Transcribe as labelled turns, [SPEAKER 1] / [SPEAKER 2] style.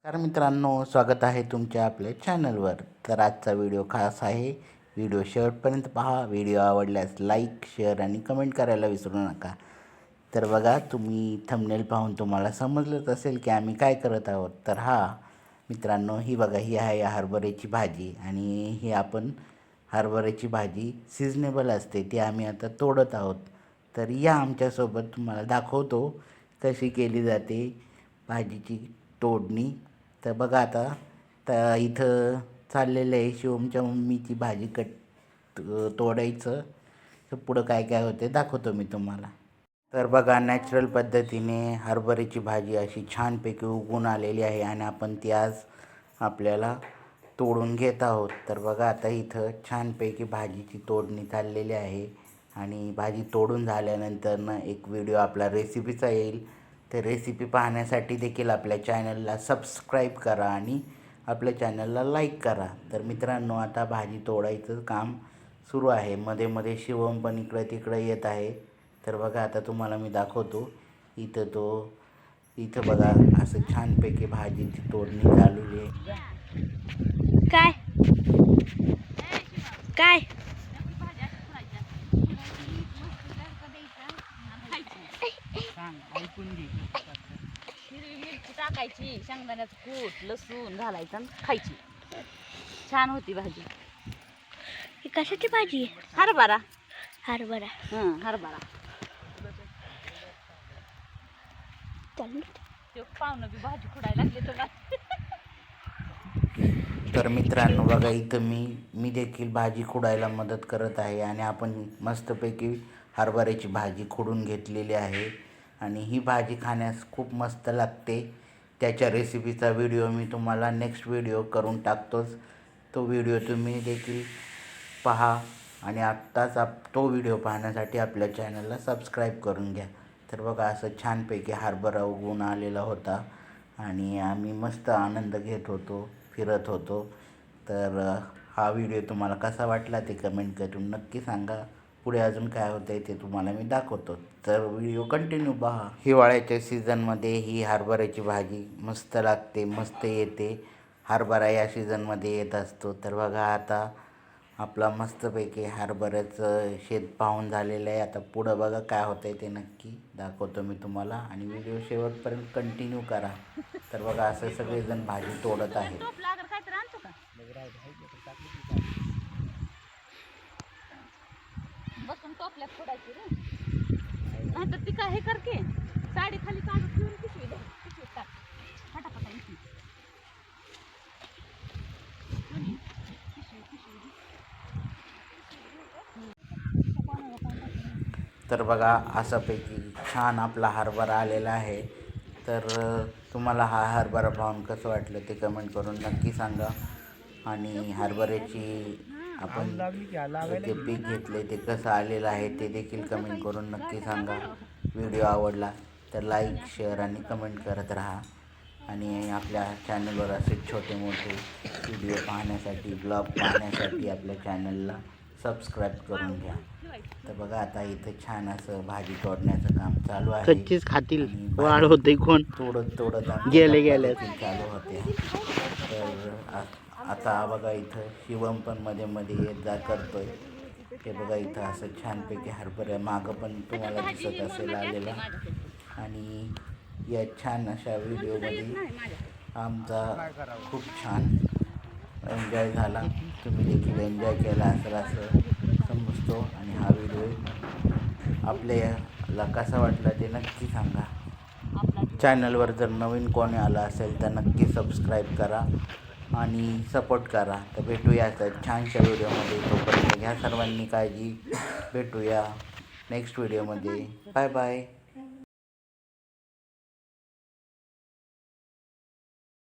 [SPEAKER 1] तर मित्रांनो, स्वागत आहे तुमच्या आपल्या चॅनलवर. तर आजचा व्हिडिओ खास आहे. व्हिडिओ शेवटपर्यंत पहा. व्हिडिओ आवडल्यास लाईक, शेअर आणि कमेंट करायला विसरू नका. तर बघा, तुम्ही थंबनेल पाहून तुम्हाला समजलंच असेल की आम्ही काय करत आहोत. तर मित्रांनो, ही बघा, ही आहे हरभऱ्याची भाजी. आणि ही आपण हरभऱ्याची भाजी सिजनेबल असते, ती आम्ही आता तोडत आहोत. तर या आमच्यासोबत, तुम्हाला दाखवतो कशी केली जाते भाजीची तोडणी. तर बघा, आता तर इथं चाललेलं आहे शिवमच्या मम्मीची भाजी तोडायचं. तर पुढं काय काय होते दाखवतो मी तुम्हाला. तर बघा, नॅचरल पद्धतीने हरभऱ्याची भाजी अशी छानपैकी उगवून आलेली आहे आणि आपण ती आज आपल्याला तोडून घेत आहोत. तर बघा, आता इथं छानपैकी भाजीची तोडणी चाललेली आहे. आणि भाजी तोडून झाल्यानंतर एक व्हिडिओ आपला रेसिपीचा येईल. तर रेसिपी पाहण्यासाठी देखील आपल्या चॅनलला सबस्क्राईब करा आणि आपल्या चॅनलला लाईक करा. तर मित्रांनो, आता भाजी तोडायचं काम सुरू आहे. मध्ये मध्ये शिवम पण इकडं तिकडं येत आहे. तर बघा, आता तुम्हाला मी दाखवतो. इथं बघा, असं छानपैकी भाजीची तोडणी चालू आहे.
[SPEAKER 2] काय काय
[SPEAKER 3] हिरवी मिरची टाकायची, शेंगदाण्याचं कूट, लसूण घालायचं आणि खायची. छान होती भाजी.
[SPEAKER 2] ही कशाची भाजी आहे?
[SPEAKER 3] हरभरा.
[SPEAKER 2] हरभरा.
[SPEAKER 3] हरभरा. ते पाहुणं बी भाजी खुडायला लागले तर
[SPEAKER 1] तर मित्रांनो, बघा, इथं मी देखील भाजी खुडायला मदत करत आहे. आणि आपण मस्तपैकी हरभऱ्याची भाजी खुडून घेतलेली आहे. आणि ही भाजी खाण्यास खूप मस्त लागते. त्याच्या रेसिपीचा व्हिडिओ मी तुम्हाला नेक्स्ट व्हिडिओ करून टाकतोच. तो व्हिडिओ तुम्ही देखील पहा. आणि आत्ताच तो व्हिडिओ पाहण्यासाठी आपल्या चॅनलला सबस्क्राईब करून घ्या. तर बघा, असं छानपैकी हरभरा उगवून आलेला होता आणि आम्ही मस्त आनंद घेत होतो, फिरत होतो. तर हा व्हिडिओ तुम्हाला कसा वाटला ते कमेंट करून नक्की सांगा. पुढे अजून काय होतं आहे ते तुम्हाला मी दाखवतो. तर व्हिडिओ कंटिन्यू पहा. हिवाळ्याच्या सीझनमध्ये ही हरभऱ्याची भाजी मस्त लागते, मस्त येते. हरभरा या सीझनमध्ये येत असतो. तर बघा, आता आपला मस्तपैकी हरभऱ्याचं शेत पाहून झालेलं आहे. आता पुढं बघा काय होतं आहे ते नक्की दाखवतो मी तुम्हाला. आणि व्हिडिओ शेवटपर्यंत कंटिन्यू करा. तर बघा, असं सगळेजण भाजी तोडत आहेत.
[SPEAKER 3] बसून टोपल्यात फोडायची रे. नाही तर ती काय हे कर की, साडी खाली काढून ठेवून पिशवीत टाक. फटाफटा इथे.
[SPEAKER 1] तर बघा, असापैकी छान आपला हरभरा आलेला आहे. तर तुम्हाला हा हरभरा पाहून कसं वाटलं ते कमेंट करून नक्की सांगा. आणि हरभऱ्याची आपण जे पीक घेतले ते कसं आलेलं आहे ते देखील कमेंट करून नक्की सांगा. व्हिडिओ आवडला तर लाईक, शेअर आणि कमेंट करत राहा. आणि आपल्या चॅनलवर असे छोटे मोठे व्हिडिओ पाहण्यासाठी, ब्लॉग पाहण्यासाठी आपल्या चॅनलला सबस्क्राईब करून घ्या. तर बघा, आता इथं छान असं भाजी तोडण्याचं काम चालू आहे.
[SPEAKER 2] कच्चीच खातील, वाढ होते कोण
[SPEAKER 1] तोडत
[SPEAKER 2] गेले
[SPEAKER 1] चालू होते. तर आता बघा, इथं शिवम पण मध्ये मध्ये येत जा करतोय. ते बघा, इथं असं छानपैकी हरभऱ्या मागं पण तुम्हाला दिसत असेल आलेला. आणि या छान अशा व्हिडिओमध्ये आमचा खूप छान एन्जॉय झाला. तुम्ही देखील एन्जॉय केला असेल असं समजतो. आणि हा व्हिडिओ आपल्याला कसा वाटला ते नक्की सांगा. चॅनलवर जर नवीन कोणी आलं असेल तर नक्की सबस्क्राईब करा आणि सपोर्ट करा. तर भेटूया छानशा व्हिडिओमध्ये. तोपर्यंत घ्या सर्वांनी काळजी. भेटूया नेक्स्ट व्हिडिओमध्ये. Bye bye.